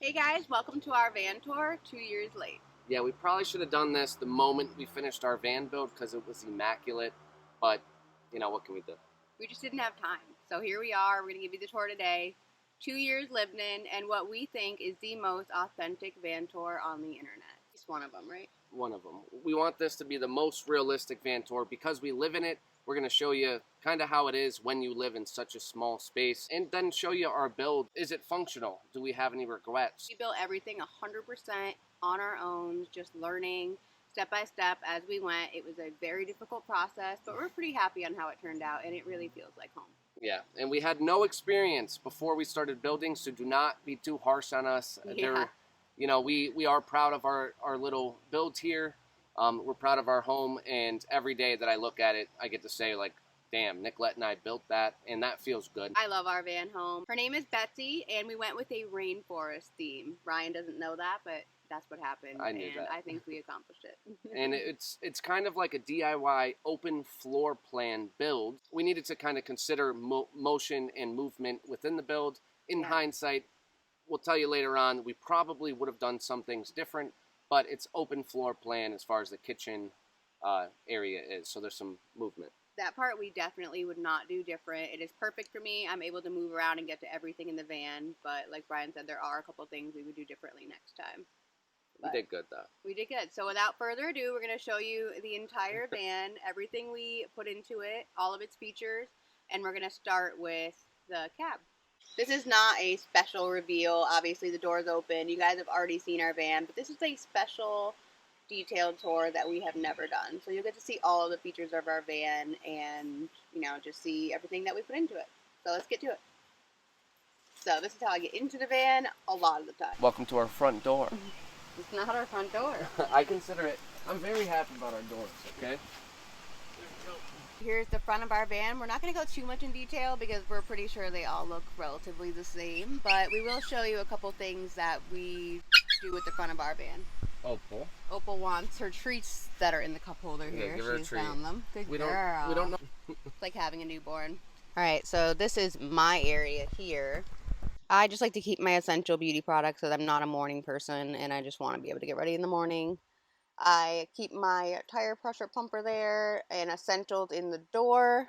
Hey guys, welcome to our van tour 2 years late. Yeah, we probably should have done this the moment we finished our van build because it was immaculate, but what can we do? We just didn't have time. So here we are, we're going to give you the tour today. 2 years lived in, and what we think is the most authentic van tour on the internet. It's one of them, right? One of them. We want this to be the most realistic van tour because we live in it. We're going to show you kind of how it is when you live in such a small space and then show you our build. Is it functional? Do we have any regrets? We built everything 100% on our own, just learning step by step as we went. It was a very difficult process, but we're pretty happy on how it turned out, and it really feels like home. Yeah, and we had no experience before we started building, so do not be too harsh on us. Yeah. We are proud of our little build here. We're proud of our home, and every day that I look at it, I get to say, like, damn, Nicolette and I built that, and that feels good. I love our van home. Her name is Betsy, and we went with a rainforest theme. Ryan doesn't know that, but that's what happened. I knew that. I think we accomplished it. And it's kind of like a DIY open floor plan build. We needed to kind of consider motion and movement within the build. In hindsight, we'll tell you later on, we probably would have done some things different, but it's open floor plan as far as the kitchen area is, so there's some movement. That part we definitely would not do different. It is perfect for me. I'm able to move around and get to everything in the van, but like Brian said, there are a couple things we would do differently next time. But we did good, though. We did good. So without further ado, we're going to show you the entire van, everything we put into it, all of its features, and we're going to start with the cab. This is not a special reveal. Obviously, the door's open. You guys have already seen our van, but this is a special detailed tour that we have never done. So you'll get to see all of the features of our van and, just see everything that we put into it. So let's get to it. So this is how I get into the van a lot of the time. Welcome to our front door. It's not our front door. I consider it. I'm very happy about our doors, okay? Here's the front of our van. We're not going to go too much in detail because we're pretty sure they all look relatively the same, but we will show you a couple things that we do with the front of our van. Opal. Opal wants her treats that are in the cup holder here. She's found them. Good girl. We don't know. It's like having a newborn. All right, so this is my area here. I just like to keep my essential beauty products because I'm not a morning person and I just want to be able to get ready in the morning. I keep my tire pressure pumper there and essentials in the door.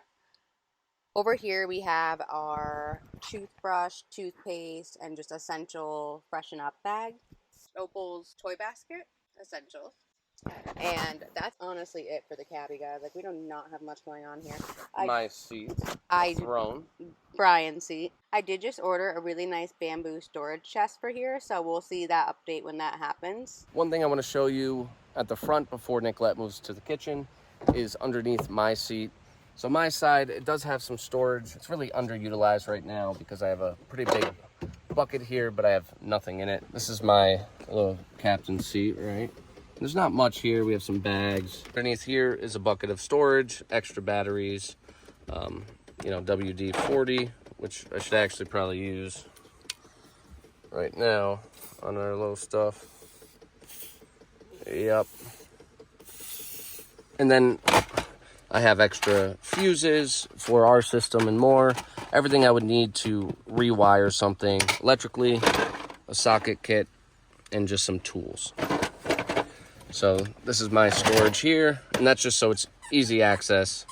Over here we have our toothbrush, toothpaste, and just essential freshen up bag. Opal's toy basket, essentials. And that's honestly it for the cab, you guys. Like, we do not have much going on here. My seat. Throne. Brian's seat. I did just order a really nice bamboo storage chest for here, so we'll see that update when that happens. One thing I want to show you at the front before Nicolette moves to the kitchen is underneath my seat. So my side, it does have some storage. It's really underutilized right now because I have a pretty big bucket here, but I have nothing in it. This is my little captain's seat, right? There's not much here. We have some bags. Underneath here is a bucket of storage, extra batteries, WD-40, which I should actually probably use right now on our little stuff. Yep. And then I have extra fuses for our system and more. Everything I would need to rewire something electrically, a socket kit, and just some tools. So this is my storage here, and that's just so it's easy access.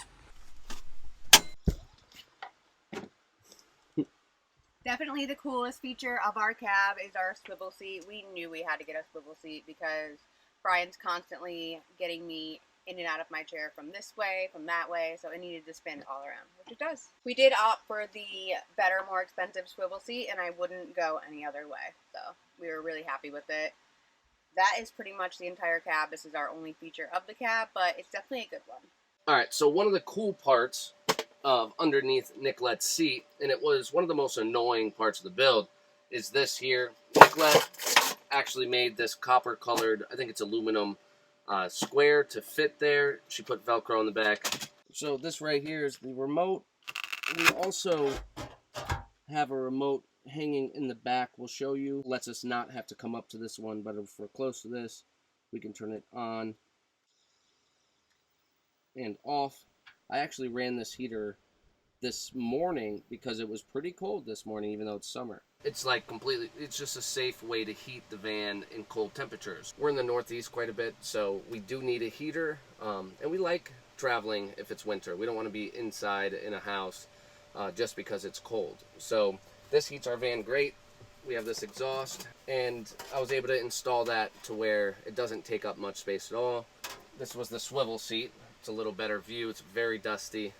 Definitely the coolest feature of our cab is our swivel seat. We knew we had to get a swivel seat because Brian's constantly getting me in and out of my chair from this way, from that way, so it needed to spin all around, which it does. We did opt for the better, more expensive swivel seat, and I wouldn't go any other way, so we were really happy with it. That is pretty much the entire cab. This is our only feature of the cab, but it's definitely a good one. All right, so one of the cool parts of underneath Nicolette's seat, and it was one of the most annoying parts of the build, is this here. Nicolette actually made this copper-colored, I think it's aluminum, square to fit there. She put Velcro on the back. So this right here is the remote. We also have a remote hanging in the back. We'll show you. Lets us not have to come up to this one, but if we're close to this, we can turn it on and off. I actually ran this heater this morning because it was pretty cold this morning, even though it's summer. it's like completely, it's just a safe way to heat the van in cold temperatures. We're in the Northeast quite a bit, so we do need a heater, and we like traveling if it's winter. We don't want to be inside in a house just because it's cold. So this heats our van great. We have this exhaust, and I was able to install that to where it doesn't take up much space at all. This was the swivel seat. It's a little better view. It's very dusty.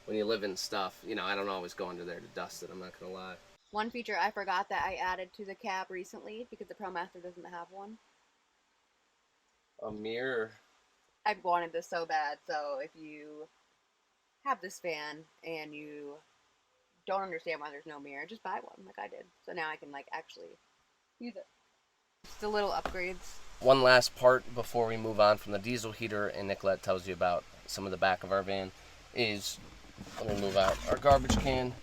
When you live in stuff, you know, I don't always go under there to dust it, I'm not gonna lie. One feature I forgot that I added to the cab recently because the ProMaster doesn't have one. A mirror. I've wanted this so bad, so if you have this van and you don't understand why there's no mirror, just buy one like I did. So now I can like actually use it. Just the little upgrades. One last part before we move on from the diesel heater and Nicolette tells you about some of the back of our van is, let me move out our garbage can.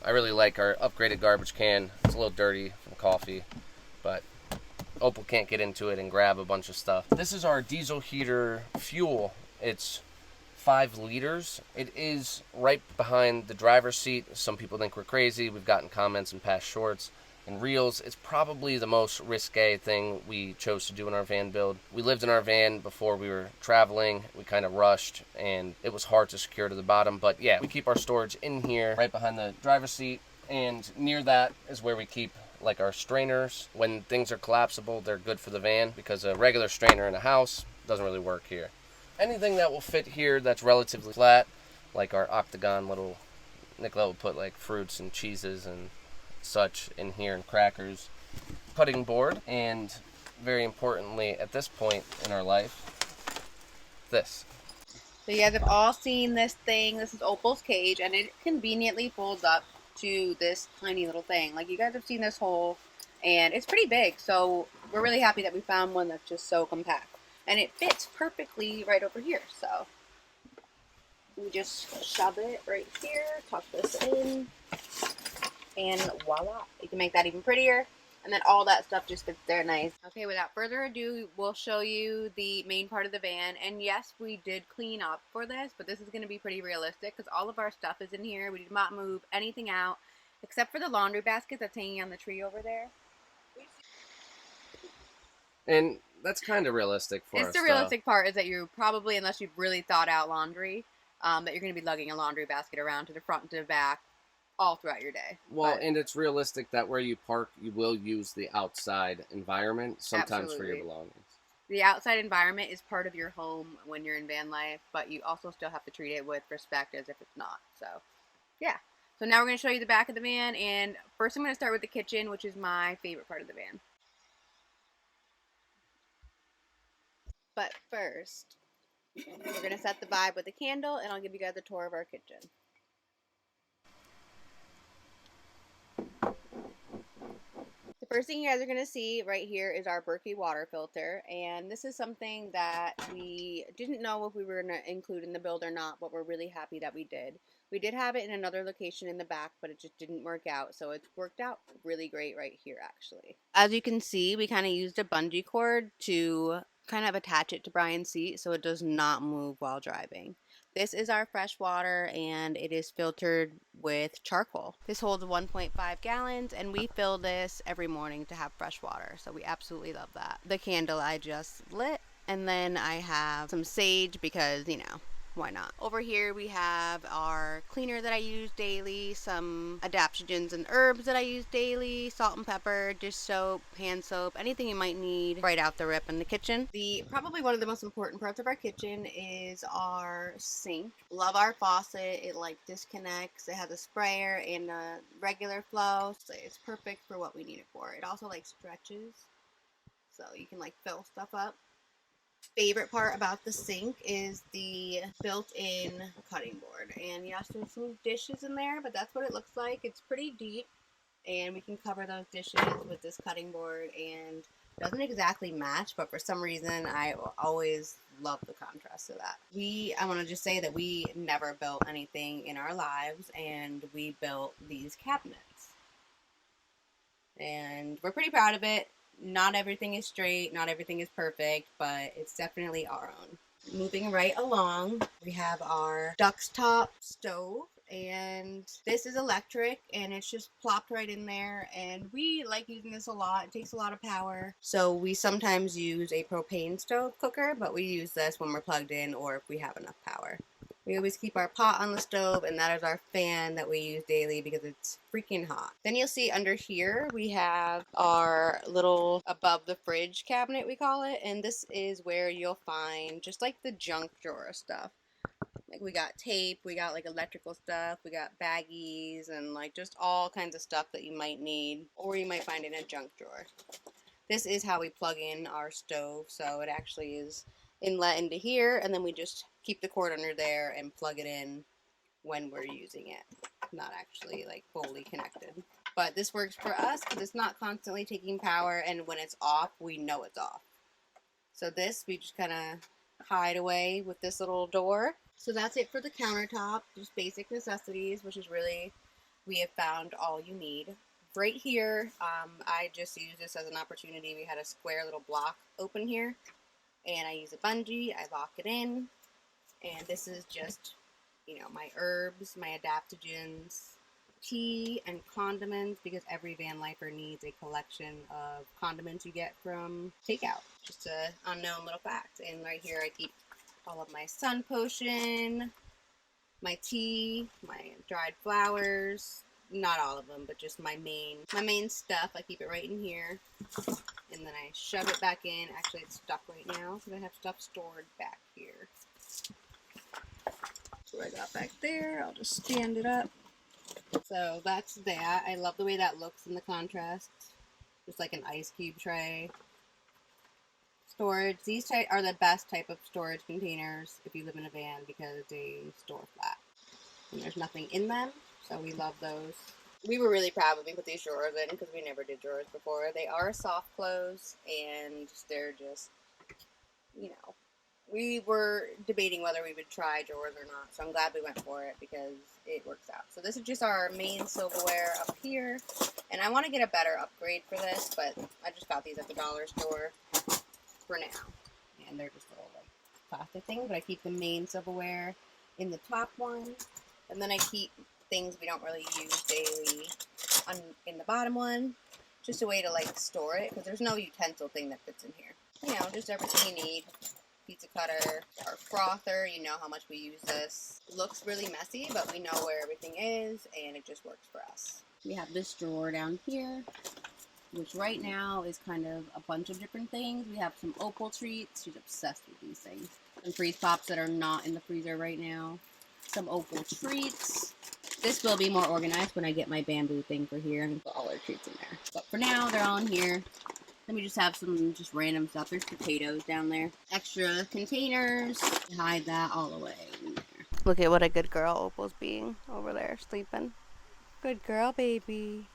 I really like our upgraded garbage can. It's a little dirty from coffee, but Opal can't get into it and grab a bunch of stuff. This is our diesel heater fuel. It's 5 liters. It is right behind the driver's seat. Some people think we're crazy. We've gotten comments in past shorts and reels. It's probably the most risque thing we chose to do in our van build. We lived in our van before we were traveling. We kind of rushed and it was hard to secure to the bottom, but yeah, we keep our storage in here right behind the driver's seat, and near that is where we keep like our strainers. When things are collapsible, they're good for the van because a regular strainer in a house doesn't really work here. Anything that will fit here that's relatively flat, like our octagon little, Nicolette will put like fruits and cheeses and such in here and crackers, cutting board, and very importantly at this point in our life, this. So you guys have all seen this thing. This is Opal's cage, and it conveniently folds up to this tiny little thing. Like, you guys have seen this hole, and it's pretty big, so we're really happy that we found one that's just so compact. And it fits perfectly right over here, so we just shove it right here, tuck this in, and voila. You can make that even prettier, and then all that stuff just fits there nice. Okay, without further ado, we'll show you the main part of the van. And yes, we did clean up for this, but this is going to be pretty realistic because all of our stuff is in here. We did not move anything out except for the laundry basket that's hanging on the tree over there. And that's kind of realistic for us. It's the realistic part is that you probably, unless you've really thought out laundry, that you're going to be lugging a laundry basket around to the front and to the back all throughout your day. Well, and it's realistic that where you park, you will use the outside environment sometimes for your belongings. The outside environment is part of your home when you're in van life, but you also still have to treat it with respect as if it's not. So, yeah. So now we're going to show you the back of the van, and first I'm going to start with the kitchen, which is my favorite part of the van. But first, we're going to set the vibe with a candle, and I'll give you guys a tour of our kitchen. The first thing you guys are going to see right here is our Berkey water filter, and this is something that we didn't know if we were going to include in the build or not, but we're really happy that we did. We did have it in another location in the back, but it just didn't work out, so it's worked out really great right here, actually. As you can see, we kind of used a bungee cord to kind of attach it to Brian's seat so it does not move while driving. This is our fresh water, and it is filtered with charcoal. This holds 1.5 gallons, and we fill this every morning to have fresh water, so we absolutely love that. The candle I just lit, and then I have some sage because, you know, why not? Over here we have our cleaner that I use daily, some adaptogens and herbs that I use daily, salt and pepper, dish soap, hand soap, anything you might need right out the rip in the kitchen. Probably one of the most important parts of our kitchen is our sink. Love our faucet. It like disconnects. It has a sprayer and a regular flow, so it's perfect for what we need it for. It also like stretches, so you can like fill stuff up. Favorite part about the sink is the built-in cutting board, and yes, there's some dishes in there, but that's what it looks like. It's pretty deep, and we can cover those dishes with this cutting board, and it doesn't exactly match, but for some reason I always love the contrast of that. I want to just say that we never built anything in our lives, and we built these cabinets, and we're pretty proud of it. Not everything is straight, not everything is perfect, but it's definitely our own. Moving right along, we have our Duck's Top stove, And this is electric, and it's just plopped right in there, and we like using this a lot. It takes a lot of power, so we sometimes use a propane stove cooker, but we use this when we're plugged in or if we have enough power. We always keep our pot on the stove, and that is our fan that we use daily because it's freaking hot. Then you'll see under here we have our little above the fridge cabinet, we call it, and this is where you'll find just like the junk drawer stuff. Like we got tape, we got like electrical stuff, we got baggies, and like just all kinds of stuff that you might need or you might find in a junk drawer. This is how we plug in our stove, so it actually is inlet into here, and then we just keep the cord under there and plug it in when we're using it. Not actually like fully connected. But this works for us because it's not constantly taking power, and when it's off, we know it's off. So this, we just kind of hide away with this little door. So that's it for the countertop, just basic necessities, which is really, we have found all you need. Right here, I just used this as an opportunity. We had a square little block open here, and I use a bungee, I lock it in, and this is just, you know, my herbs, my adaptogens, tea, and condiments, because every van lifer needs a collection of condiments you get from takeout. Just an unknown little fact. And right here I keep all of my sun potion, my tea, my dried flowers, not all of them, but just my main stuff. I keep it right in here, and then I shove it back in. Actually, it's stuck right now because I have stuff stored back here. So I got back there. I'll just stand it up. So that's that. I love the way that looks in the contrast. Just like an ice cube tray. Storage. These are the best type of storage containers if you live in a van because they store flat. And there's nothing in them, so we love those. We were really proud when we put these drawers in because we never did drawers before. They are soft close, and they're just, you know, we were debating whether we would try drawers or not, so I'm glad we went for it because it works out. So this is just our main silverware up here, and I want to get a better upgrade for this, but I just got these at the dollar store for now, and they're just little like plastic things, but I keep the main silverware in the top one, and then I keep things we don't really use daily in the bottom one, just a way to like store it, because there's no utensil thing that fits in here. You know, just everything you need. Pizza cutter, our frother, you know how much we use this. It looks really messy, but we know where everything is, and it just works for us. We have this drawer down here, which right now is kind of a bunch of different things. We have some opal treats. She's obsessed with these things. Some freeze pops that are not in the freezer right now. Some opal treats. This will be more organized when I get my bamboo thing for here and put all our treats in there. But for now, they're all in here. Then we just have some just random stuff. There's potatoes down there. Extra containers. Hide that all away in there. Look at what a good girl Opal's being over there sleeping. Good girl, baby.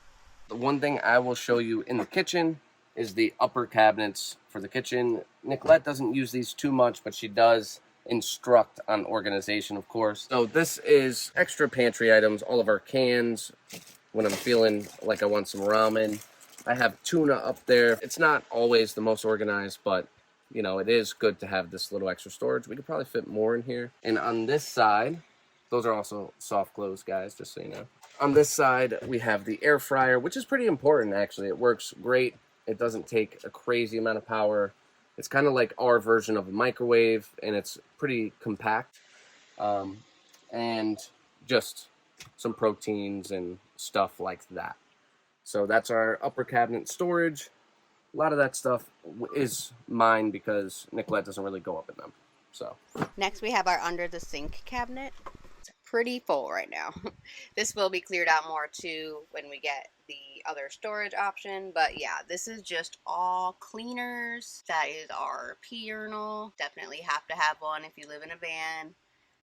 The one thing I will show you in the kitchen is the upper cabinets for the kitchen. Nicolette doesn't use these too much, but she does instruct on organization, of course. So this is extra pantry items, all of our cans when I'm feeling like I want some ramen. I have tuna up there. It's not always the most organized, but you know, it is good to have this little extra storage. We could probably fit more in here. And on this side, those are also soft close, guys, just so you know. On this side, we have the air fryer, which is pretty important, actually. It works great. It doesn't take a crazy amount of power. It's kind of like our version of a microwave, and it's pretty compact. And just some proteins and stuff like that. So that's our upper cabinet storage. A lot of that stuff is mine because Nicolette doesn't really go up in them. So next we have our under the sink cabinet. It's pretty full right now. This will be cleared out more too when we get the other storage option. But yeah, this is just all cleaners. That is our pee urinal. Definitely have to have one if you live in a van.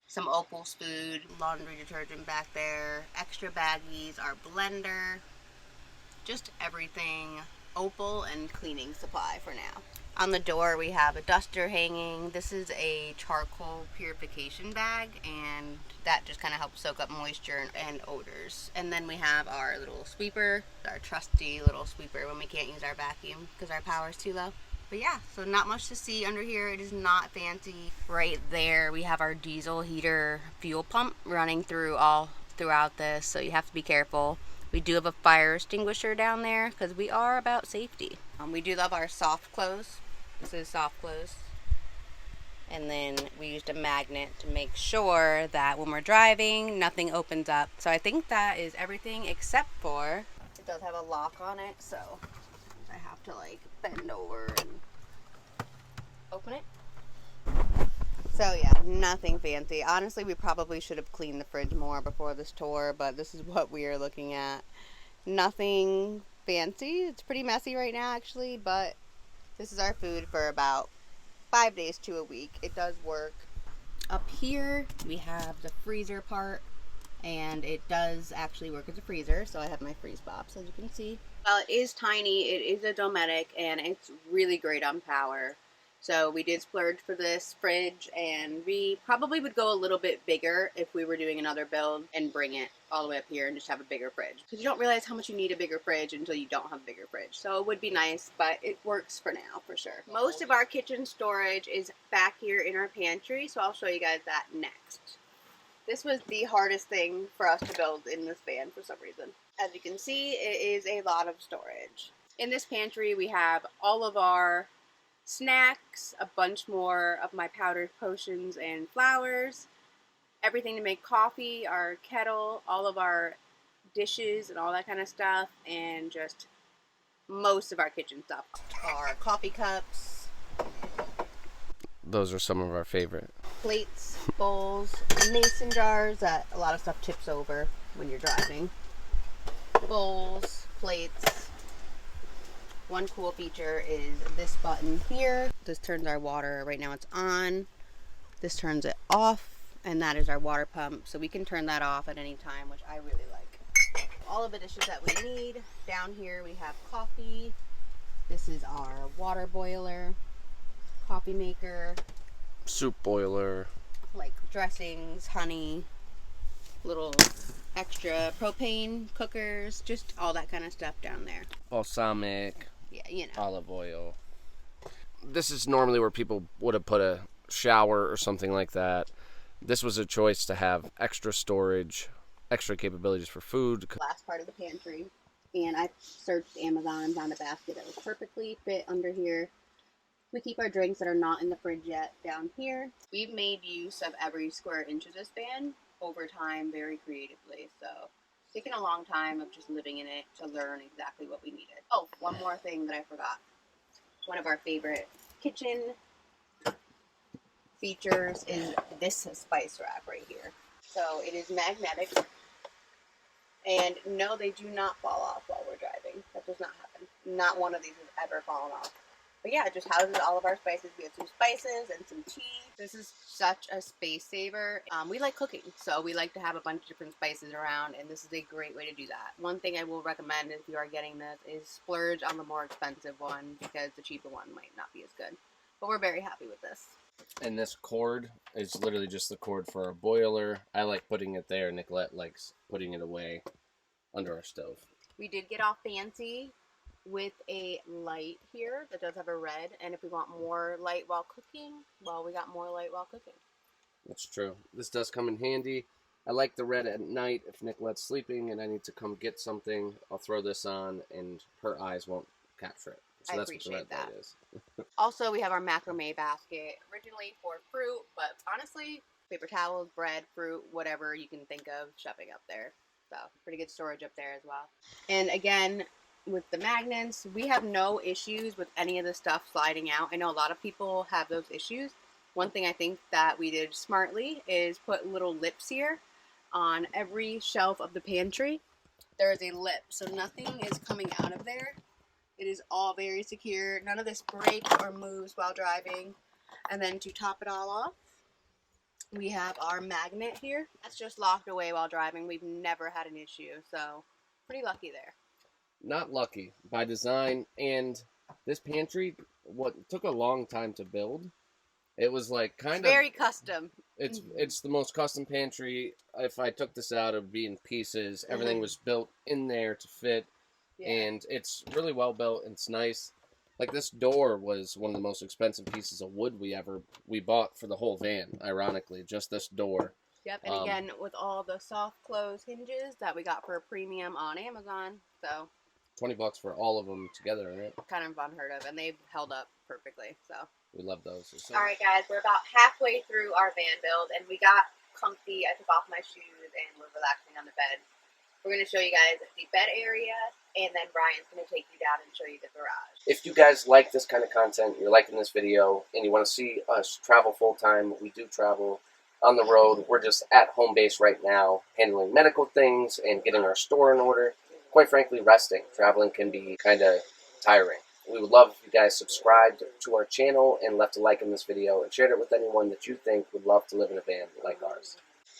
Some Opal's food, laundry detergent back there, extra baggies, our blender. Just everything Opal and cleaning supply for now. On the door we have a duster hanging. This is a charcoal purification bag, and that just kind of helps soak up moisture and odors. And then we have our little sweeper, our trusty little sweeper when we can't use our vacuum because our power is too low. But yeah, so not much to see under here. It is not fancy. Right there we have our diesel heater fuel pump running through all throughout this, so you have to be careful. We do have a fire extinguisher down there because we are about safety. We do love our soft close. This is soft close. And then we used a magnet to make sure that when we're driving, nothing opens up. So I think that is everything except for, it does have a lock on it, so I have to like bend over and open it. So yeah, nothing fancy. Honestly, we probably should have cleaned the fridge more before this tour, but this is what we are looking at. Nothing fancy. It's pretty messy right now actually, but this is our food for about 5 days to a week. It does work. Up here we have the freezer part, and it does actually work as a freezer, so I have my freeze pops, as you can see. Well, it is tiny, it is a Dometic, and it's really great on power. So we did splurge for this fridge, and we probably would go a little bit bigger if we were doing another build and bring it all the way up here and just have a bigger fridge. Because you don't realize how much you need a bigger fridge until you don't have a bigger fridge. So it would be nice, but it works for now, for sure. Most of our kitchen storage is back here in our pantry, so I'll show you guys that next. This was the hardest thing for us to build in this van for some reason. As you can see, it is a lot of storage. In this pantry, we have all of our snacks, a bunch more of my powdered potions and flowers, everything to make coffee, our kettle, all of our dishes and all that kind of stuff, and just most of our kitchen stuff. Our coffee cups, Those are some of our favorite. plates, bowls, mason jars that a lot of stuff tips over when you're driving. Bowls, plates. One cool feature is this button here. This turns our water. Right now it's on. This turns it off, and that is our water pump. So we can turn that off at any time, which I really like. All of the dishes that we need. Down here we have coffee. This is our water boiler, coffee maker, Soup boiler. like dressings, honey, little extra propane cookers, just all that kind of stuff down there. Balsamic. Yeah, you know. Olive oil. This is normally where people would have put a shower or something like that. This was a choice to have extra storage, extra capabilities for food. Last part of the pantry, and I searched Amazon and found a basket that was perfectly fit under here. We keep our drinks that are not in the fridge yet down here. We've made use of every square inch of this van over time very creatively, so it's taken a long time of just living in it to learn exactly what we needed. Oh, one more thing that I forgot. One of our favorite kitchen features is this spice rack right here. So it is magnetic, and no, they do not fall off while we're driving. That does not happen. Not one of these has ever fallen off. But yeah, it just houses all of our spices. We have some spices and some tea. This is such a space saver. We like cooking, so we like to have a bunch of different spices around, and this is a great way to do that. One thing I will recommend if you are getting this is splurge on the more expensive one, because the cheaper one might not be as good. But we're very happy with this. And this cord is literally just the cord for our boiler. I like putting it there. Nicolette likes putting it away under our stove. We did get off fancy with a light here that does have a red, and if we want more light while cooking, well, we got more light while cooking. That's true. This does come in handy. I like the red at night. If Nicolette's sleeping and I need to come get something, I'll throw this on and her eyes won't capture it. So I that's what the appreciate red that. light is. Also, we have our macrame basket, originally for fruit, but honestly, paper towels, bread, fruit, whatever you can think of shoving up there. So, pretty good storage up there as well. And again, with the magnets, we have no issues with any of the stuff sliding out. I know a lot of people have those issues. One thing I think that we did smartly is put little lips here on every shelf of the pantry. There is a lip, so nothing is coming out of there. It is all very secure. None of this breaks or moves while driving. And then to top it all off, we have our magnet here. That's just locked away while driving. We've never had an issue, so pretty lucky there. Not lucky, by design. And this pantry, what took a long time to build, it was like kind of very custom. It's the most custom pantry. If I took this out, it would be in pieces. Everything was built in there to fit. Yeah. And it's really well built. It's nice. Like, this door was one of the most expensive pieces of wood we bought for the whole van, ironically. Just this door. Yep, and again, with all the soft close hinges that we got for a premium on Amazon, so $20 for all of them together, right? kind of unheard of, and they've held up perfectly, so. We love those. So. All right, guys, we're about halfway through our van build, and we got comfy. I took off my shoes, and we're relaxing on the bed. We're going to show you guys the bed area, and then Brian's going to take you down and show you the garage. If you guys like this kind of content, you're liking this video, and you want to see us travel full-time, we do travel on the road. We're just at home base right now, handling medical things and getting our store in order. Quite frankly, resting. Traveling can be kind of tiring. We would love if you guys subscribed to our channel and left a like in this video and shared it with anyone that you think would love to live in a van like ours.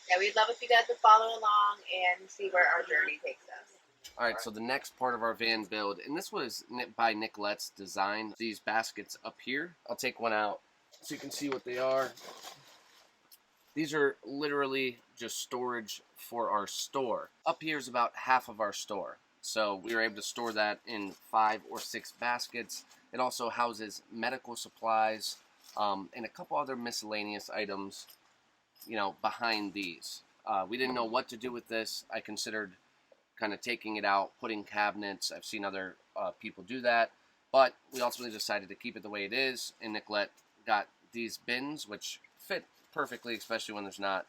Yeah, we'd love if you guys would follow along and see where our journey takes us. Alright, so the next part of our van build, and this was by Nicolette's design, these baskets up here. I'll take one out so you can see what they are. These are literally just storage for our store. Up here is about half of our store. So we were able to store that in 5 or 6 baskets. It also houses medical supplies and a couple other miscellaneous items, you know, behind these. We didn't know what to do with this. I considered kind of taking it out, putting cabinets. I've seen other people do that. But we ultimately decided to keep it the way it is. And Nicolette got these bins, which fit perfectly, especially when there's not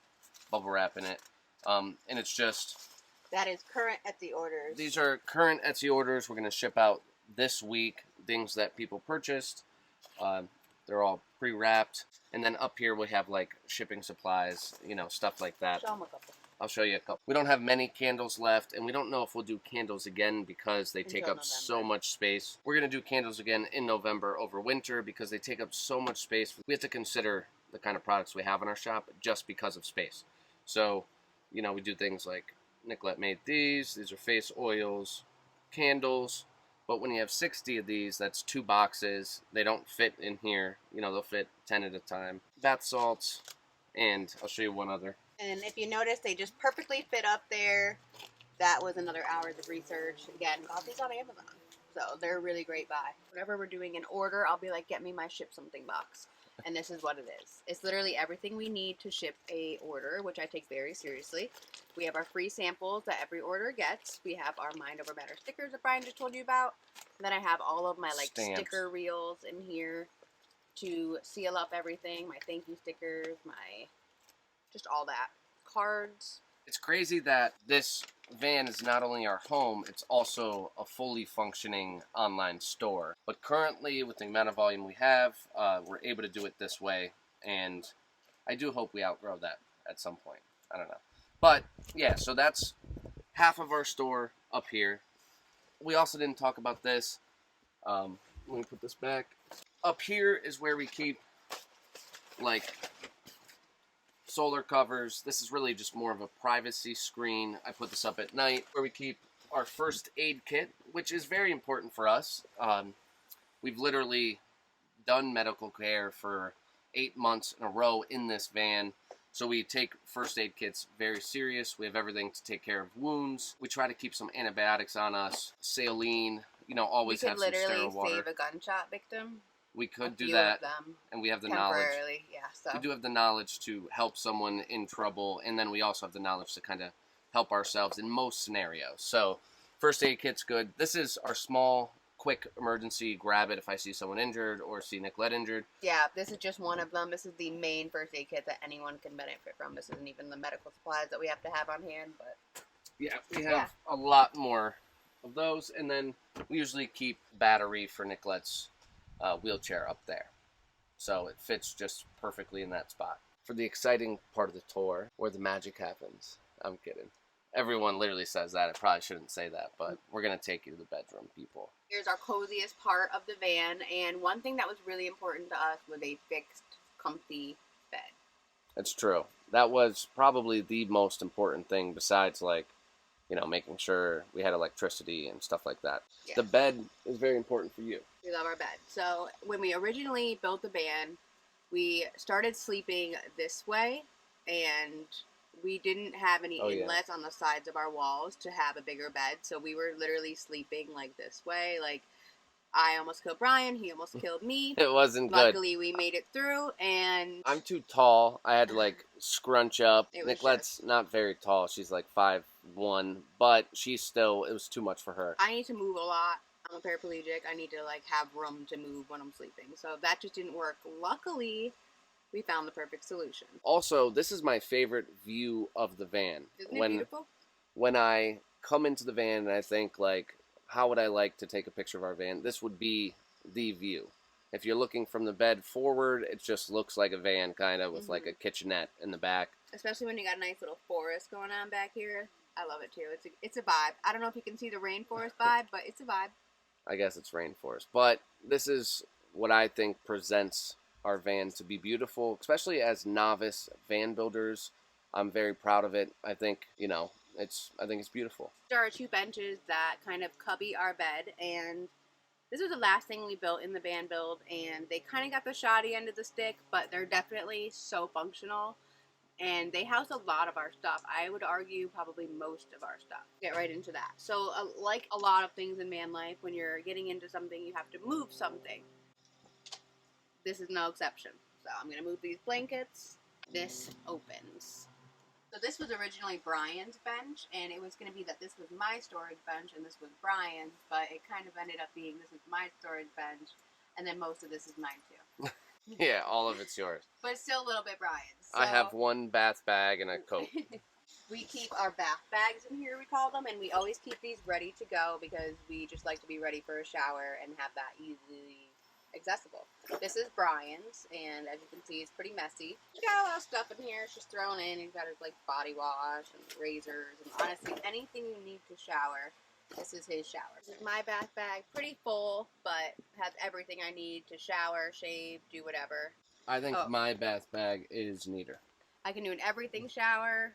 bubble wrap in it. And it's just... That is current Etsy orders. These are current Etsy orders. We're going to ship out this week. Things that people purchased. They're all pre-wrapped. And then up here we have like shipping supplies, you know, stuff like that. Show them a couple. I'll show you a couple. We don't have many candles left, and we don't know if we'll do candles again because they take up so much space. We're going to do candles again in November over winter because they take up so much space. We have to consider the kind of products we have in our shop just because of space. So, you know, we do things like Nicolette made these. These are face oils, candles. But when you have 60 of these, that's 2 boxes. They don't fit in here. You know, they'll fit 10 at a time. Bath salts, and I'll show you one other. And if you notice, they just perfectly fit up there. That was another hours of research. Again, got these on Amazon. So they're a really great buy. Whenever we're doing an order, I'll be like, get me my ship something box. And this is what it is. It's literally everything we need to ship a order, which I take very seriously. We have our free samples that every order gets. We have our Mind Over Matter stickers that Brian just told you about. And then I have all of my like Stamps. Sticker reels in here to seal up everything. My thank you stickers, my just all that. Cards. It's crazy that this van is not only our home, it's also a fully functioning online store. But currently, with the amount of volume we have, we're able to do it this way. And I do hope we outgrow that at some point. I don't know. But, yeah, so that's half of our store up here. We also didn't talk about this. Let me put this back. Up here is where we keep, like, solar covers. This is really just more of a privacy screen. I put this up at night where we keep our first aid kit, which is very important for us. We've literally done medical care for 8 months in a row in this van. So we take first aid kits very serious. We have everything to take care of wounds. We try to keep some antibiotics on us. Saline, you know, always have some sterile water. We could literally save a gunshot victim. We could do that, and we have the knowledge. Yeah, so. We do have the knowledge to help someone in trouble, and then we also have the knowledge to kind of help ourselves in most scenarios. So, first aid kit's good. This is our small, quick emergency grab it if I see someone injured or see Nicolette injured. Yeah, this is just one of them. This is the main first aid kit that anyone can benefit from. This isn't even the medical supplies that we have to have on hand, but yeah, we have a lot more of those, and then we usually keep battery for Nicolette's wheelchair up there. So it fits just perfectly in that spot. For the exciting part of the tour, where the magic happens. I'm kidding. Everyone literally says that. I probably shouldn't say that, but we're going to take you to the bedroom, people. Here's our coziest part of the van, and one thing that was really important to us was a fixed, comfy bed. That's true. That was probably the most important thing besides, like, you know, making sure we had electricity and stuff like that. Yeah. The bed is very important for you. We love our bed. So when we originally built the van, we started sleeping this way, and we didn't have any inlets on the sides of our walls to have a bigger bed. So we were literally sleeping like this way. Like, I almost killed Brian. He almost killed me. It wasn't good. Luckily, we made it through, and I'm too tall. I had to like scrunch up. it was Nicolette's not very tall. She's like 5'1", but she's still, it was too much for her. I need to move a lot. I'm a paraplegic. I need to like have room to move when I'm sleeping. So that just didn't work. Luckily, we found the perfect solution. Also, this is my favorite view of the van. Isn't it beautiful? When I come into the van and I think like, how would I like to take a picture of our van? This would be the view. If you're looking from the bed forward, it just looks like a van kind of with like a kitchenette in the back. Especially when you got a nice little forest going on back here. I love it too. It's a vibe. I don't know if you can see the rainforest vibe, but it's a vibe. I guess it's rainforest. But this is what I think presents our van to be beautiful, especially as novice van builders. I'm very proud of it. I think, you know, I think it's beautiful. There are two benches that kind of cubby our bed, and this was the last thing we built in the van build, and they kind of got the shoddy end of the stick, but they're definitely so functional, and they house a lot of our stuff. I would argue probably most of our stuff. Get right into that. So like a lot of things in van life, when you're getting into something, you have to move something. This is no exception. So I'm going to move these blankets. This opens. So this was originally Brian's bench, and it was going to be that this was my storage bench and this was Brian's, but it kind of ended up being this is my storage bench, and then most of this is mine too. Yeah, all of it's yours. But it's still a little bit Brian's. So I have one bath bag and a coat. we keep our bath bags in here, we call them, and we always keep these ready to go because we just like to be ready for a shower and have that easily accessible. This is Brian's, and as you can see, it's pretty messy. He's got a lot of stuff in here. It's just thrown in. He's got his like body wash and razors, and honestly, anything you need to shower, this is his shower. This is my bath bag, pretty full, but has everything I need to shower, shave, do whatever. I think my bath bag is neater. I can do an everything shower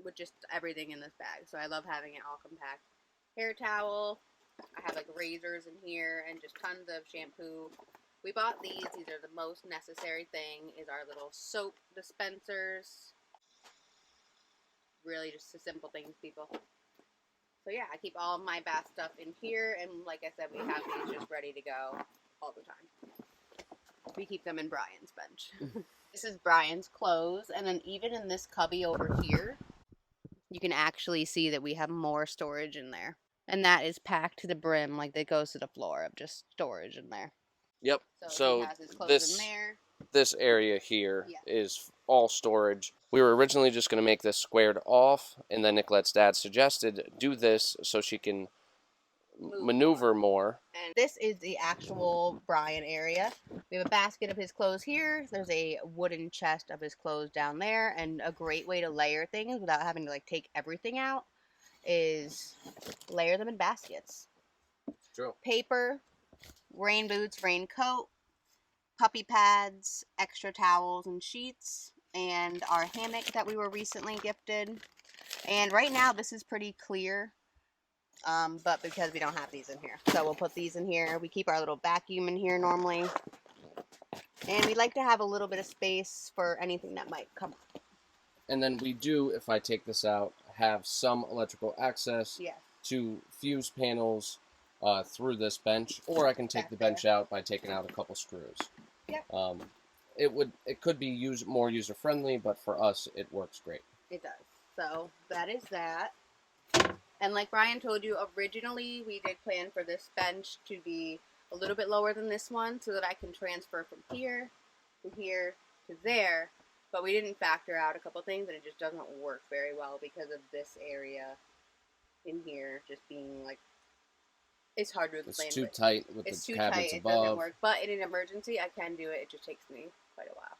with just everything in this bag, so I love having it all compact. Hair towel. I have like razors in here and just tons of shampoo. We bought these. These are the most necessary thing is our little soap dispensers. Really just the simple things, people. So yeah, I keep all of my bath stuff in here, and like I said, we have these just ready to go all the time. We keep them in Brian's bench. This is Brian's clothes, and then even in this cubby over here, you can actually see that we have more storage in there. And that is packed to the brim, like that goes to the floor of just storage in there. Yep. So he has his clothes in there. This area here is all storage. We were originally just going to make this squared off, and then Nicolette's dad suggested do this so she can maneuver more. And this is the actual Brian area. We have a basket of his clothes here. There's a wooden chest of his clothes down there, and a great way to layer things without having to like take everything out is layer them in baskets. True. Paper, rain boots, raincoat, puppy pads, extra towels and sheets, and our hammock that we were recently gifted. And right now this is pretty clear, but because we don't have these in here. So we'll put these in here. We keep our little vacuum in here normally. And we like to have a little bit of space for anything that might come up. And then we do, if I take this out, have some electrical access to fuse panels through this bench, or I can take the bench out by taking out a couple screws. Yep. It could be more user friendly, but for us it works great. It does. So that is that. And like Brian told you, originally we did plan for this bench to be a little bit lower than this one so that I can transfer from here to there. But we didn't factor out a couple things, and it just doesn't work very well because of this area in here just being like, it's hard to explain. It's too tight with the cabinets above. It doesn't work. But in an emergency, I can do it. It just takes me quite a while.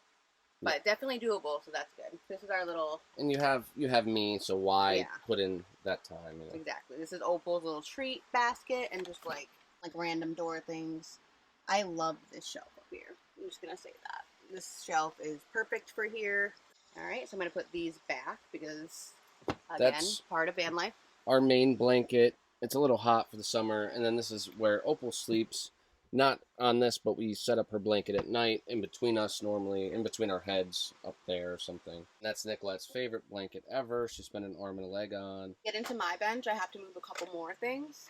But definitely doable, so that's good. This is our little... And you have me, so why put in that time? You know? Exactly. This is Opal's little treat basket and just like random door things. I love this shelf up here. I'm just going to say that. This shelf is perfect for here. All right, so I'm going to put these back because, again, that's part of van life. Our main blanket. It's a little hot for the summer, and then this is where Opal sleeps. Not on this, but we set up her blanket at night in between us normally, in between our heads up there or something. And that's Nicolette's favorite blanket ever. She spent an arm and a leg on. Get into my bench, I have to move a couple more things.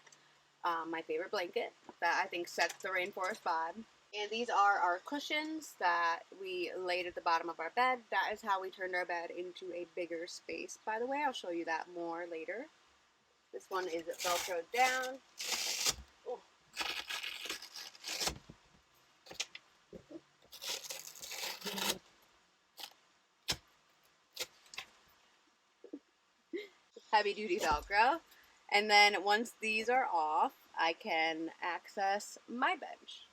my favorite blanket that I think sets the rainforest vibe. And these are our cushions that we laid at the bottom of our bed. That is how we turned our bed into a bigger space, by the way. I'll show you that more later. This one is Velcroed down. Ooh. Heavy duty Velcro. And then once these are off, I can access my bench.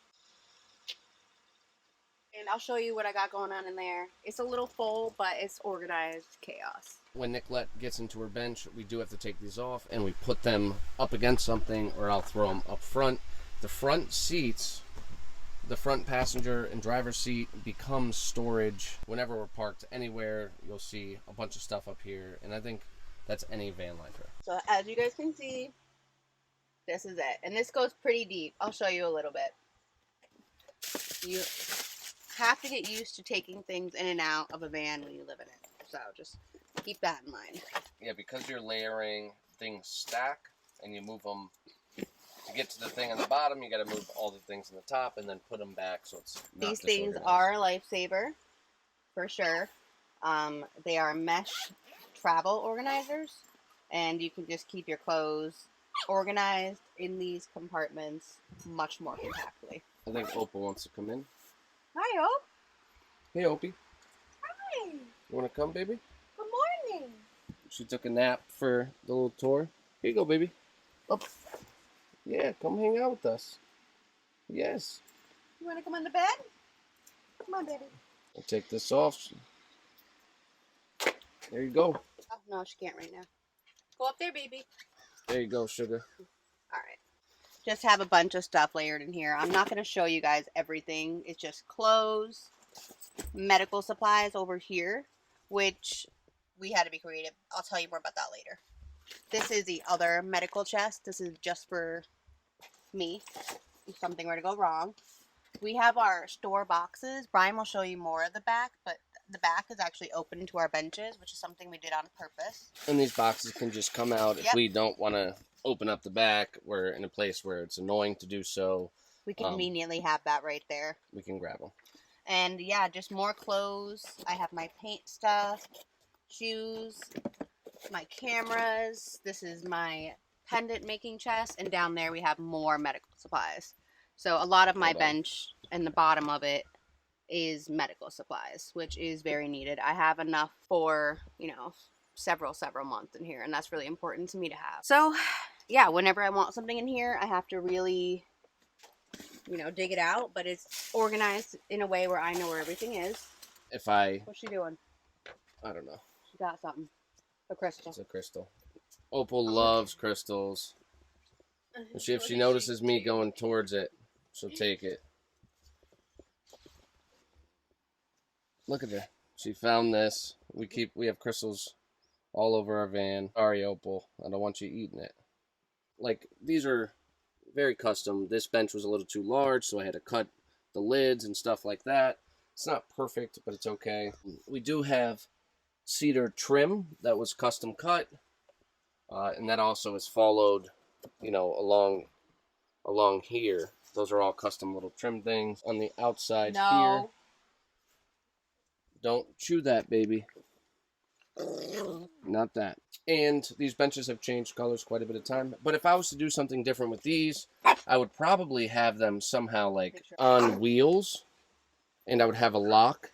And I'll show you what I got going on in there. It's a little full, but it's organized chaos. When Nicolette gets into her bench, we do have to take these off and we put them up against something, or I'll throw them up front. The front seats, the front passenger and driver seat, becomes storage. Whenever we're parked anywhere, you'll see a bunch of stuff up here, and I think that's any van lifer. So as you guys can see, this is it. And this goes pretty deep. I'll show you a little bit. You have to get used to taking things in and out of a van when you live in it. So just keep that in mind. Yeah, because you're layering, things stack, and you move them to get to the thing on the bottom. You got to move all the things on the top and then put them back, so it's not These things are a lifesaver, for sure. They are mesh travel organizers, and you can just keep your clothes organized in these compartments much more compactly. I think Opal wants to come in. Hi, Ope. Hey, Opie. Hi. You want to come, baby? Good morning. She took a nap for the little tour. Here you go, baby. Oops. Yeah, come hang out with us. Yes. You want to come on the bed? Come on, baby. I'll take this off. There you go. Oh, no, she can't right now. Go up there, baby. There you go, sugar. All right. Just have a bunch of stuff layered in here. I'm not going to show you guys everything. It's just clothes, medical supplies over here, which we had to be creative. I'll tell you more about that later. This is the other medical chest. This is just for me if something were to go wrong. We have our store boxes. Brian will show you more of the back, but the back is actually open to our benches, which is something we did on purpose. And these boxes can just come out if we don't want to open up the back. We're in a place where it's annoying to do so. We conveniently have that right there. We can grab them. And yeah, just more clothes. I have my paint stuff, shoes, my cameras. This is my pendant making chest. And down there we have more medical supplies. So a lot of my bench and the bottom of it is medical supplies, which is very needed. I have enough for, you know, several months in here, and that's really important to me to have. So yeah, whenever I want something in here, I have to really, you know, dig it out, but it's organized in a way where I know where everything is. What's she doing? I don't know. She got something. A crystal. It's a crystal. Opal loves crystals. If she notices me going towards it, she'll take it. Look at her. She found this. We have crystals all over our van. Sorry, Opal. I don't want you eating it. Like, these are very custom. This bench was a little too large, so I had to cut the lids and stuff like that. It's not perfect, but it's okay. We do have cedar trim that was custom cut, and that also is followed, you know, along here. Those are all custom little trim things on the outside here. Don't chew that, baby. Not that. And these benches have changed colors quite a bit of time. But if I was to do something different with these, I would probably have them somehow like on wheels. And I would have a lock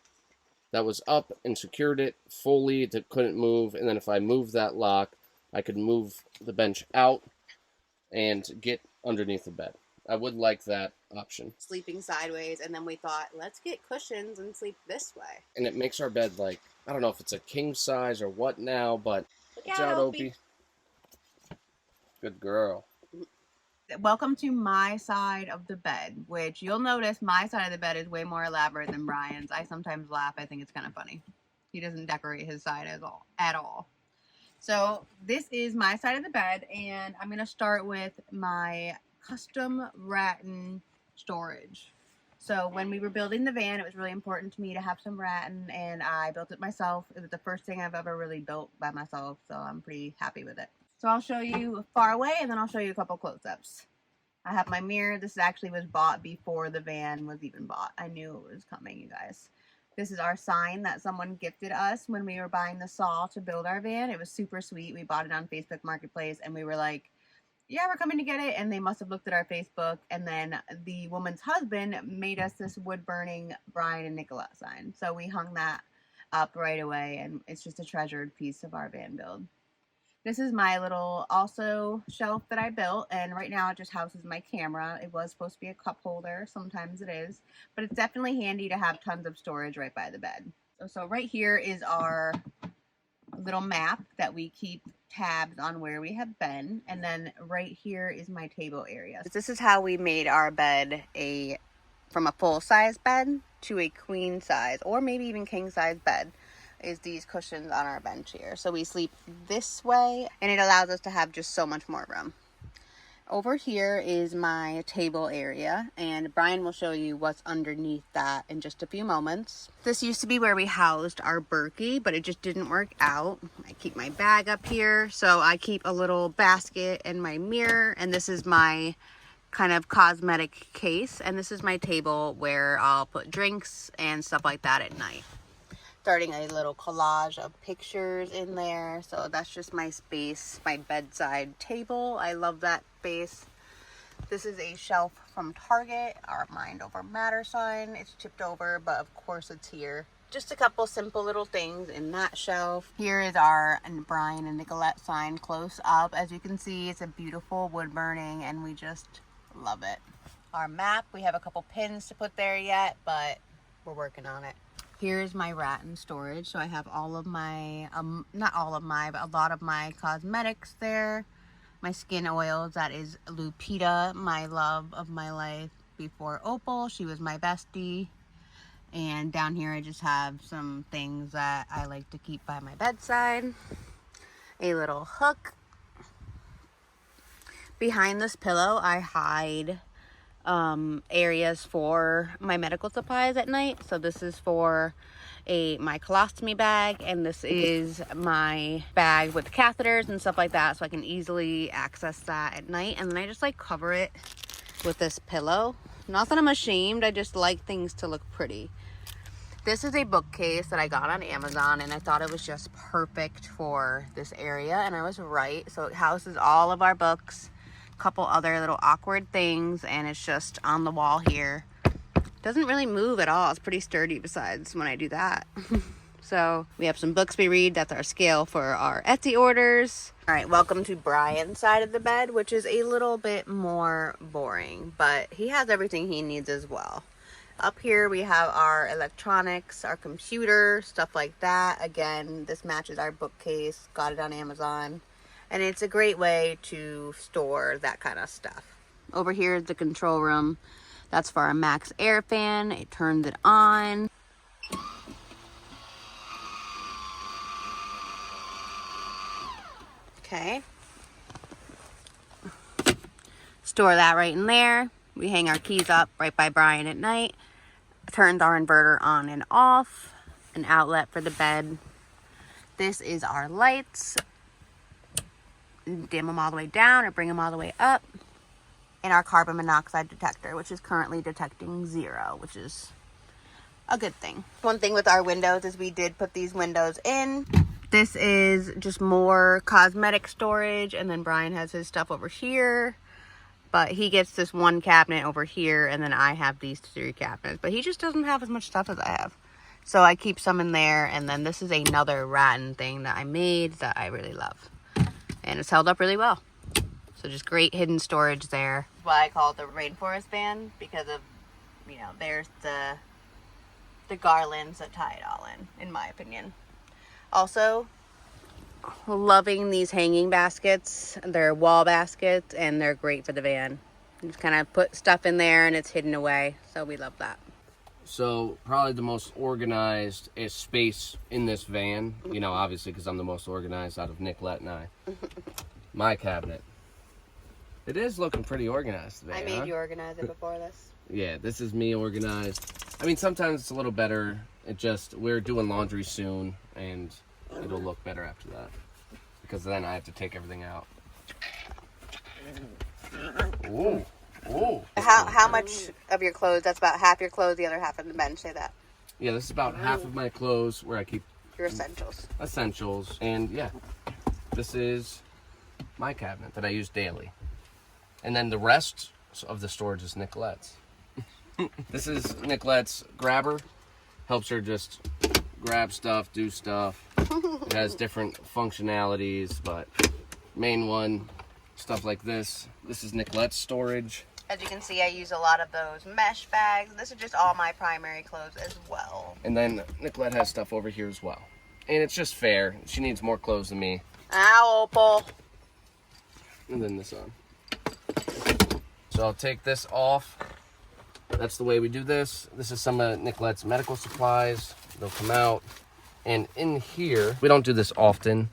that was up and secured it fully that couldn't move. And then if I moved that lock, I could move the bench out and get underneath the bed. I would like that option. Sleeping sideways, and then we thought, let's get cushions and sleep this way. And it makes our bed like, I don't know if it's a king size or what now, but watch out, Opie. Good girl. Welcome to my side of the bed, which you'll notice my side of the bed is way more elaborate than Brian's. I sometimes laugh. I think it's kind of funny. He doesn't decorate his side at all. So this is my side of the bed, and I'm going to start with my custom rattan storage. So when we were building the van, it was really important to me to have some rattan, and I built it myself. It was the first thing I've ever really built by myself, so I'm pretty happy with it. So I'll show you far away, and then I'll show you a couple close-ups. I have my mirror. This actually was bought before the van was even bought. I knew it was coming, you guys. This is our sign that someone gifted us when we were buying the saw to build our van. It was super sweet. We bought it on Facebook Marketplace and we were like, yeah, we're coming to get it. And they must have looked at our Facebook. And then the woman's husband made us this wood burning Brian and Nicolette sign. So we hung that up right away. And it's just a treasured piece of our van build. This is my little also shelf that I built, and right now it just houses my camera. It was supposed to be a cup holder. Sometimes it is, but it's definitely handy to have tons of storage right by the bed. So right here is our little map that we keep tabs on where we have been, and then right here is my table area. This is how we made our bed from a full-size bed to a queen size or maybe even king size bed. Is these cushions on our bench here. So we sleep this way and it allows us to have just so much more room. Over here is my table area and Brian will show you what's underneath that in just a few moments. This used to be where we housed our Berkey, but it just didn't work out. I keep my bag up here, so I keep a little basket and my mirror, and this is my kind of cosmetic case, and this is my table where I'll put drinks and stuff like that at night. Starting a little collage of pictures in there. So that's just my space, my bedside table. I love that space. This is a shelf from Target, our Mind Over Matter sign. It's chipped over, but of course it's here. Just a couple simple little things in that shelf. Here is our Brian and Nicolette sign close up. As you can see, it's a beautiful wood burning and we just love it. Our map, we have a couple pins to put there yet, but we're working on it. Here's my rattan storage. So I have all of my, not all of my, but a lot of my cosmetics there. My skin oils, that is Lupita, my love of my life before Opal. She was my bestie. And down here I just have some things that I like to keep by my bedside. A little hook. Behind this pillow I hide areas for my medical supplies at night. So this is for my colostomy bag, and this is my bag with catheters and stuff like that, so I can easily access that at night. And then I just like cover it with this pillow. Not that I'm ashamed, I just like things to look pretty. This is a bookcase that I got on Amazon, and I thought it was just perfect for this area, and I was right. So it houses all of our books, couple other little awkward things, and it's just on the wall here. Doesn't really move at all. It's pretty sturdy besides when I do that. So we have some books we read. That's our scale for our Etsy orders. All right, welcome to Brian's side of the bed, which is a little bit more boring, but he has everything he needs as well. Up here we have our electronics, our computer, stuff like that. Again, this matches our bookcase. Got it on Amazon. And it's a great way to store that kind of stuff. Over here is the control room. That's for our Max Air fan. It turns it on. Okay. Store that right in there. We hang our keys up right by Brian at night. Turns our inverter on and off. An outlet for the bed. This is our lights. Dim them all the way down or bring them all the way up. And our carbon monoxide detector, which is currently detecting 0, which is a good thing. One thing with our windows is we did put these windows in. This is just more cosmetic storage, and then Brian has his stuff over here. But he gets this one cabinet over here, and then I have these 3 cabinets. But he just doesn't have as much stuff as I have. So I keep some in there, and then this is another rattan thing that I made that I really love. And it's held up really well. So just great hidden storage there. That's why I call it the rainforest van, because of, you know, there's the garlands that tie it all in my opinion. Also, loving these hanging baskets. They're wall baskets and they're great for the van. You just kind of put stuff in there and it's hidden away. So we love that. So probably the most organized space in this van, you know, obviously because I'm the most organized out of Nicolette and I. My cabinet. It is looking pretty organized today. I made you organize it before this. Yeah, this is me organized. I mean, sometimes it's a little better. We're doing laundry soon, and it'll look better after that. Because then I have to take everything out. Ooh. Oh. How much of your clothes? That's about half your clothes, the other half in the bench. Say that. Yeah, this is about half of my clothes where I keep Your essentials. essentials. And yeah, this is my cabinet that I use daily. And then the rest of the storage is Nicolette's. This is Nicolette's grabber. Helps her just grab stuff, do stuff. It has different functionalities, but main one, stuff like this. This is Nicolette's storage. As you can see, I use a lot of those mesh bags. This is just all my primary clothes as well. And then Nicolette has stuff over here as well. And it's just fair. She needs more clothes than me. Ow, Opal. And then this on. So I'll take this off. That's the way we do this. This is some of Nicolette's medical supplies. They'll come out. And in here, we don't do this often.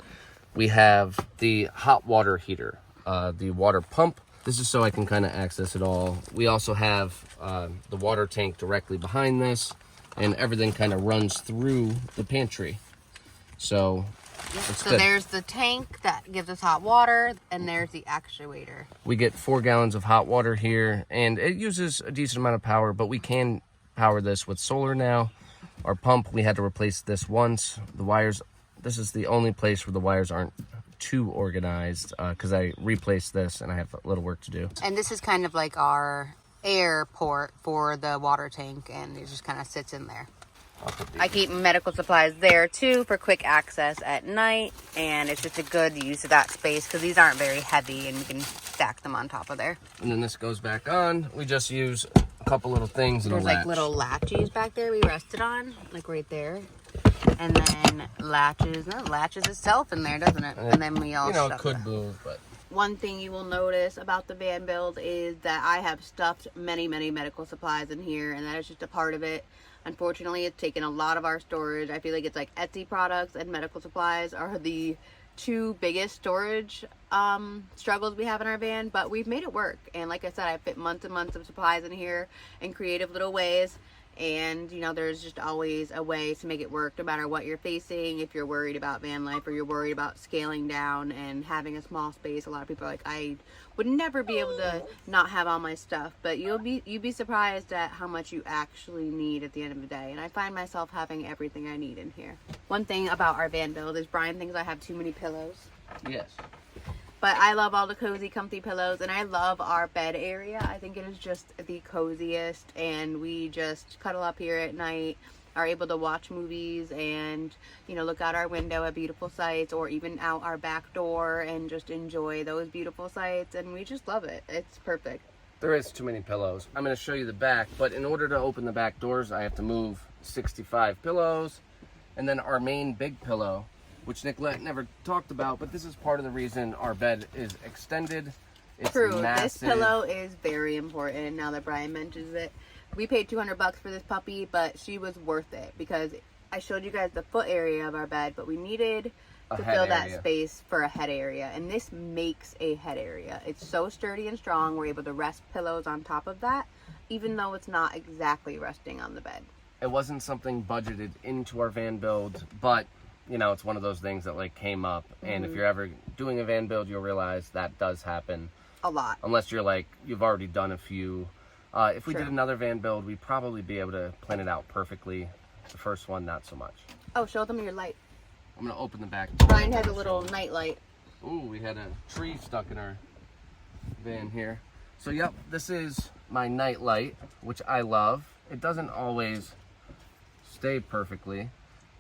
We have the hot water heater, the water pump. This is so I can kind of access it all. We also have the water tank directly behind this, and everything kind of runs through the pantry. So it's So good. there's the tank that gives us hot water, and there's the actuator. We get 4 gallons of hot water here, and it uses a decent amount of power, but we can power this with solar now. Our pump, we had to replace this once. The wires, this is the only place where the wires aren't too organized, because I replaced this and I have a little work to do. And this is kind of like our air port for the water tank, and it just kind of sits in there. I keep medical supplies there too for quick access at night, and it's just a good use of that space because these aren't very heavy and you can stack them on top of there. And then this goes back on. We just use a couple little things and There's a latch. like little latches back there we rested on, like right there. And then latches, no, it latches itself in there, doesn't it? And then we all you know, it stuff could it. move, but One thing you will notice about the van build is that I have stuffed many medical supplies in here, and that is just a part of it. Unfortunately, it's taken a lot of our storage. I feel like it's like Etsy products and medical supplies are the 2 biggest storage struggles we have in our van, but we've made it work. And like I said, I fit months and months of supplies in here in creative little ways. And you know, there's just always a way to make it work no matter what you're facing. If you're worried about van life or you're worried about scaling down and having a small space, a lot of people are like, I would never be able to not have all my stuff, but you'd be surprised at how much you actually need at the end of the day. And I find myself having everything I need in here. One thing about our van build is Brian thinks I have too many pillows. yes. But I love all the cozy, comfy pillows, and I love our bed area. I think it is just the coziest, and we just cuddle up here at night, are able to watch movies and, you know, look out our window at beautiful sights, or even out our back door and just enjoy those beautiful sights, and we just love it. It's perfect. There is too many pillows. I'm going to show you the back, but in order to open the back doors, I have to move 65 pillows, and then our main big pillow, which Nicolette never talked about, but this is part of the reason our bed is extended. It's True. massive. This pillow is very important now that Brian mentions it. We paid $200 for this puppy, but she was worth it because I showed you guys the foot area of our bed, but we needed to fill that space for a head area, and this makes a head area. It's so sturdy and strong. We're able to rest pillows on top of that, even though it's not exactly resting on the bed. It wasn't something budgeted into our van build, but you know, it's one of those things that like came up, and if you're ever doing a van build, you'll realize that does happen A lot. unless you're like, you've already done a few. If we True. did another van build, we'd probably be able to plan it out perfectly. The first one, not so much. Oh, show them your light. I'm gonna open the back door. Brian has a little night light. Ooh, we had a tree stuck in our van here. So yep, this is my night light, which I love. It doesn't always stay perfectly,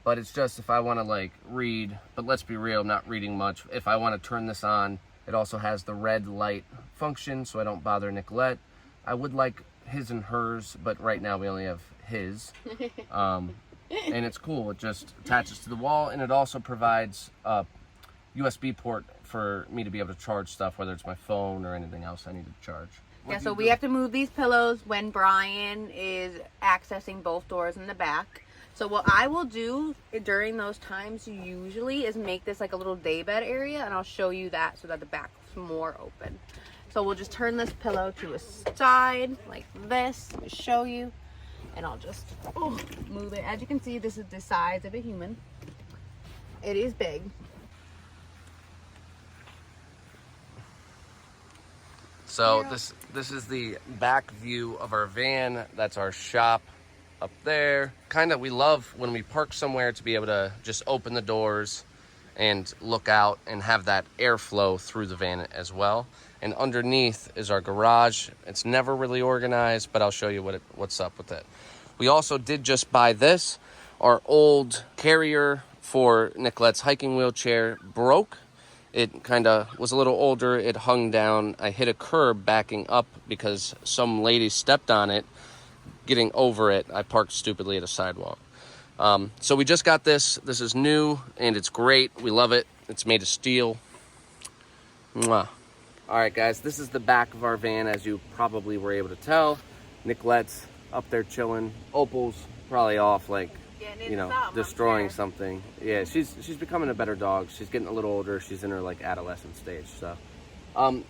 but it's just if I want to like read, but let's be real, I'm not reading much. If I want to turn this on, it also has the red light function, so I don't bother Nicolette. I would like his and hers, but right now we only have his. And it's cool. It just attaches to the wall, and it also provides a USB port for me to be able to charge stuff, whether it's my phone or anything else I need to charge. Yeah, so we have to move these pillows when Brian is accessing both doors in the back. So what I will do during those times usually is make this like a little day bed area, and I'll show you that so that the back's more open. So we'll just turn this pillow to a side like this to show you, and I'll just move it. As you can see, this is the size of a human. It is big. So this is the back view of our van. That's our shop up there. Kind of, we love when we park somewhere to be able to just open the doors and look out and have that airflow through the van as well. And underneath is our garage. It's never really organized, but I'll show you what's up with it. We also did just buy this. Our old carrier for Nicolette's hiking wheelchair broke. It kind of was a little older. It hung down. I hit a curb backing up because some lady stepped on it. Getting over it, I parked stupidly at a sidewalk. So we just got this. This is new and it's great. We love it. It's made of steel. Mwah. All right, guys, this is the back of our van, as you probably were able to tell. Nicolette's up there chilling. Opal's probably off, like, you know, destroying something. Yeah, she's becoming a better dog. She's getting a little older. She's in her like adolescent stage.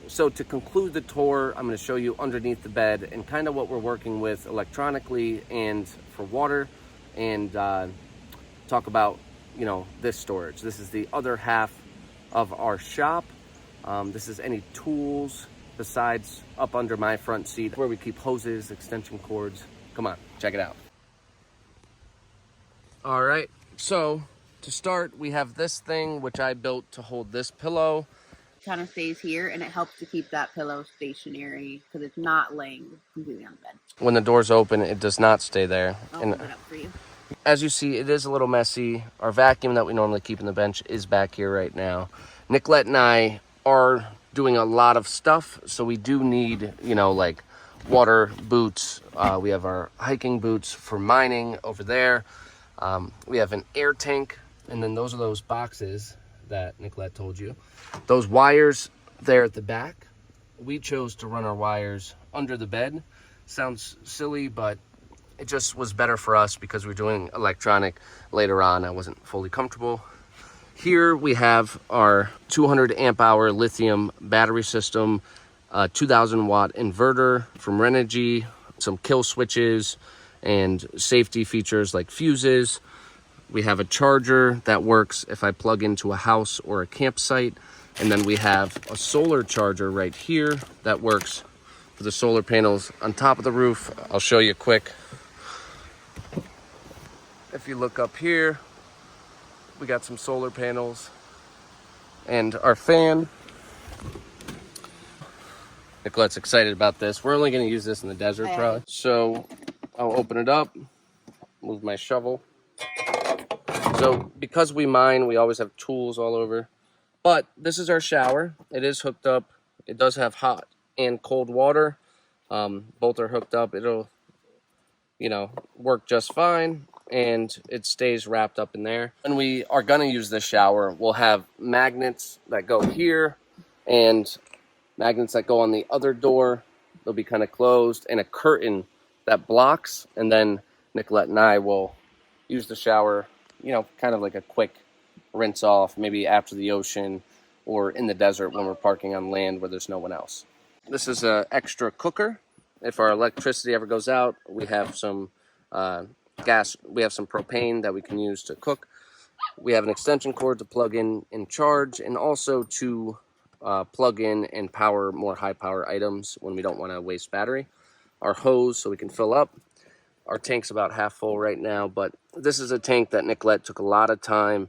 So to conclude the tour, I'm going to show you underneath the bed and kind of what we're working with electronically and for water, and talk about, you know, this storage. This is the other half of our shop. This is any tools besides up under my front seat where we keep hoses, extension cords. Come on, check it out. All right, so to start, we have this thing which I built to hold this pillow. Kind of stays here, and it helps to keep that pillow stationary because it's not laying completely on the bed. When the doors open, it does not stay there. I'll hold it up for you. As you see, it is a little messy. Our vacuum that we normally keep in the bench is back here right now. Nicolette and I are doing a lot of stuff, so we do need, you know, like water boots. We have our hiking boots for mining over there. We have an air tank, and then those are those boxes that Nicolette told you. Those wires there at the back, we chose to run our wires under the bed. Sounds silly, but it just was better for us because we're doing electronic later on. I wasn't fully comfortable. Here we have our 200 amp hour lithium battery system, 2000 watt inverter from Renogy, some kill switches and safety features like fuses. We have a charger that works if I plug into a house or a campsite. And then we have a solar charger right here that works for the solar panels on top of the roof. I'll show you quick. If you look up here, we got some solar panels and our fan. Nicolette's excited about this. We're only going to use this in the desert, probably. So I'll open it up, move my shovel. So because we mine, we always have tools all over. But this is our shower. It is hooked up. It does have hot and cold water. Both are hooked up. It'll, you know, work just fine. And it stays wrapped up in there. When we are going to use this shower, we'll have magnets that go here and magnets that go on the other door. They'll be kind of closed, and a curtain that blocks. And then Nicolette and I will use the shower, you know, kind of like a quick rinse off, maybe after the ocean or in the desert when we're parking on land where there's no one else. This is an extra cooker. If our electricity ever goes out, we have some gas, we have some propane that we can use to cook. We have an extension cord to plug in and charge, and also to plug in and power more high power items when we don't want to waste battery. Our hose so we can fill up. Our tank's about half full right now, but this is a tank that Nicolette took a lot of time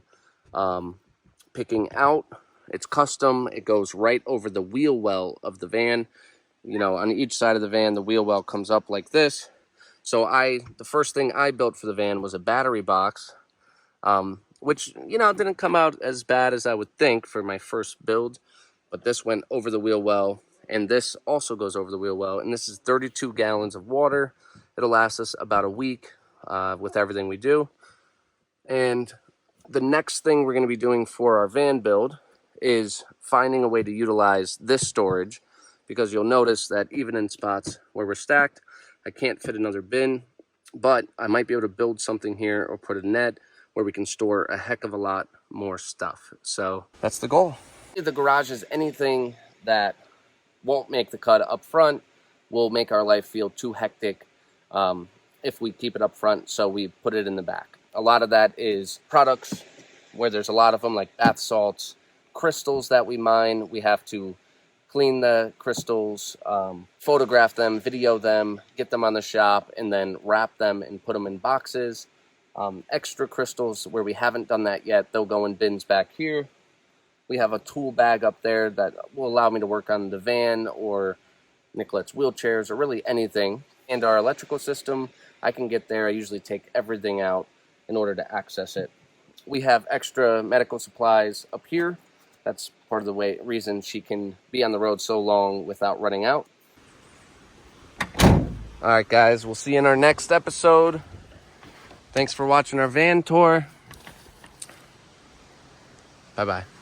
picking out. It's custom. It goes right over the wheel well of the van. You know, on each side of the van, the wheel well comes up like this. So the first thing I built for the van was a battery box, which, you know, didn't come out as bad as I would think for my first build. But this went over the wheel well, and this also goes over the wheel well. And this is 32 gallons of water. It'll last us about a week with everything we do. And the next thing we're going to be doing for our van build is finding a way to utilize this storage, because you'll notice that even in spots where we're stacked, I can't fit another bin, but I might be able to build something here or put a net where we can store a heck of a lot more stuff. So that's the goal. The garage is anything that won't make the cut up front, will make our life feel too hectic if we keep it up front, so we put it in the back. A lot of that is products where there's a lot of them, like bath salts, crystals that we mine. We have to clean the crystals, photograph them, video them, get them on the shop, and then wrap them and put them in boxes. Extra crystals where we haven't done that yet, they'll go in bins back here. We have a tool bag up there that will allow me to work on the van or Nicolette's wheelchairs or really anything. And our electrical system, I can get there. I usually take everything out in order to access it. We have extra medical supplies up here. That's part of the reason she can be on the road so long without running out. All right, guys, we'll see you in our next episode. Thanks for watching our van tour. Bye-bye.